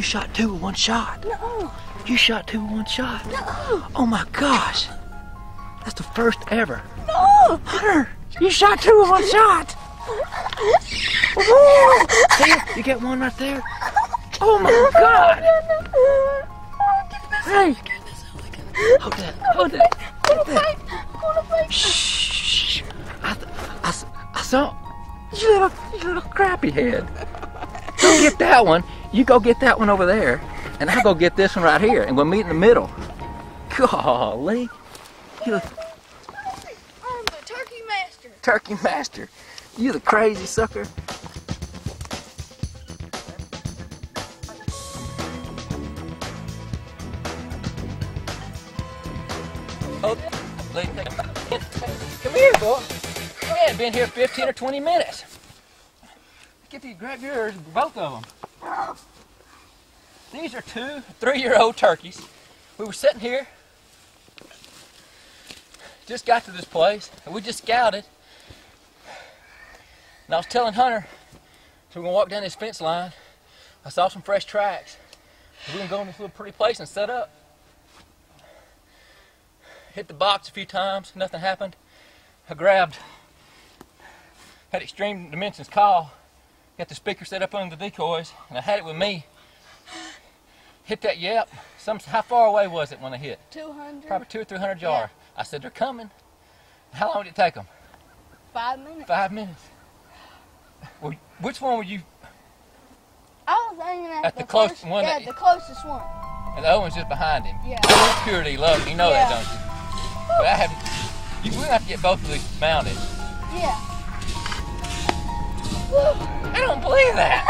You shot two with one shot. No. You shot two with one shot. No. Oh my gosh. That's the first ever. No. Hunter, you shot two with one shot. Woo. See, you get one right there. Oh my God. Hey. Hold that. Hold that. Hold that. Shh. I saw you little crappy head. Go get that one. You go get that one over there, and I'll go get this one right here, and we'll meet in the middle. Golly. I'm the turkey master. Turkey master. You the crazy sucker. Oh, come here, boy. Man, been here 15 or 20 minutes. Get these, grab yours, both of them. These are 2 3-year-old turkeys. We were sitting here, just got to this place, and we just scouted. And I was telling Hunter, so we're gonna walk down this fence line. I saw some fresh tracks. We're gonna go in this little pretty place and set up. Hit the box a few times, nothing happened. I had Extreme Dimensions call, got the speaker set up under the decoys, and I had it with me. Hit that yelp. How far away was it when I hit? 200. Probably 200 or 300 yards. Yeah. I said, they're coming. How long did it take them? 5 minutes. 5 minutes. Well, which one were you? I was aiming at the closest one. Yeah, the closest one. And the other one's just behind him. Yeah. Purity love. You know that, don't you? But I have. We're gonna have to get both of these mounted. Yeah. I don't believe that.